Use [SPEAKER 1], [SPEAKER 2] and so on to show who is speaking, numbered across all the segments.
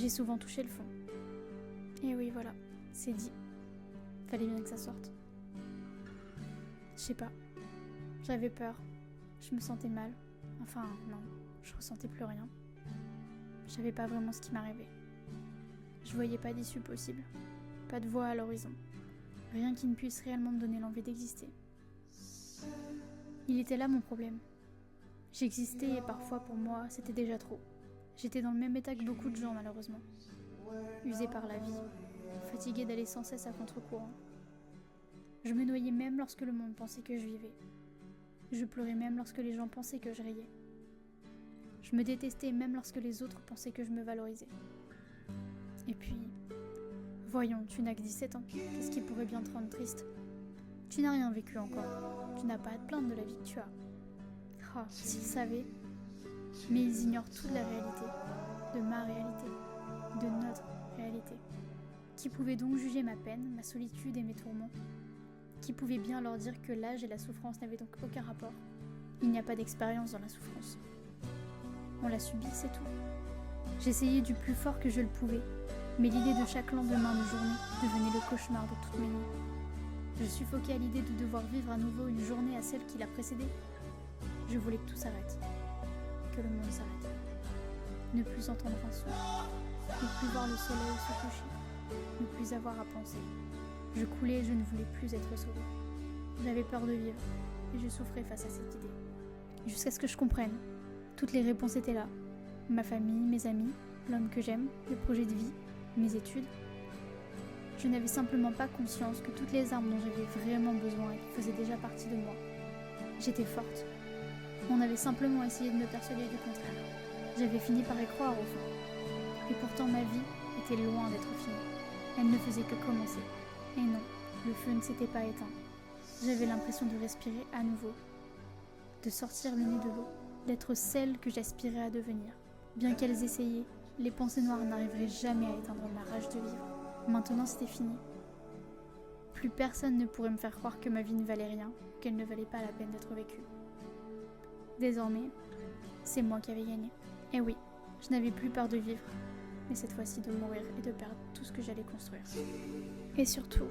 [SPEAKER 1] j'ai souvent touché le fond. Et oui, voilà, c'est dit. Fallait bien que ça sorte. Je sais pas, j'avais peur, je me sentais mal. Enfin, non, je ressentais plus rien. Je savais pas vraiment ce qui m'arrivait. Je voyais pas d'issue possible, pas de voie à l'horizon. Rien qui ne puisse réellement me donner l'envie d'exister. Il était là mon problème. J'existais et parfois pour moi c'était déjà trop. J'étais dans le même état que beaucoup de gens malheureusement. Usée par la vie, fatiguée d'aller sans cesse à contre-courant. Je me noyais même lorsque le monde pensait que je vivais. Je pleurais même lorsque les gens pensaient que je riais. Je me détestais même lorsque les autres pensaient que je me valorisais. Et puis, voyons, tu n'as que 17 ans, qu'est-ce qui pourrait bien te rendre triste ? Tu n'as rien vécu encore, tu n'as pas à te plaindre de la vie que tu as. Ah, s'ils savaient, mais ils ignorent toute la réalité, de ma réalité, de notre réalité. Qui pouvait donc juger ma peine, ma solitude et mes tourments ? Qui pouvait bien leur dire que l'âge et la souffrance n'avaient donc aucun rapport ? Il n'y a pas d'expérience dans la souffrance. On l'a subie, c'est tout. J'essayais du plus fort que je le pouvais, mais l'idée de chaque lendemain de journée devenait le cauchemar de toutes mes nuits. Je suffoquais à l'idée de devoir vivre à nouveau une journée à celle qui l'a précédée. Je voulais que tout s'arrête, que le monde s'arrête. Ne plus entendre un son, ne plus voir le soleil se coucher, ne plus avoir à penser. Je coulais et je ne voulais plus être sauvée. J'avais peur de vivre et je souffrais face à cette idée. Jusqu'à ce que je comprenne. Toutes les réponses étaient là. Ma famille, mes amis, l'homme que j'aime, le projet de vie, mes études. Je n'avais simplement pas conscience que toutes les armes dont j'avais vraiment besoin et qui faisaient déjà partie de moi. J'étais forte. On avait simplement essayé de me persuader du contraire. J'avais fini par y croire au fond. Et pourtant ma vie était loin d'être finie. Elle ne faisait que commencer. Et non, le feu ne s'était pas éteint. J'avais l'impression de respirer à nouveau, de sortir le nez de l'eau, d'être celle que j'aspirais à devenir. Bien qu'elles essayaient, les pensées noires n'arriveraient jamais à éteindre ma rage de vivre. Maintenant c'était fini. Plus personne ne pourrait me faire croire que ma vie ne valait rien, qu'elle ne valait pas la peine d'être vécue. Désormais, c'est moi qui avais gagné. Et oui, je n'avais plus peur de vivre, mais cette fois-ci de mourir et de perdre tout ce que j'allais construire. Et surtout,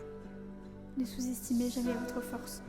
[SPEAKER 1] ne sous-estimez jamais votre force.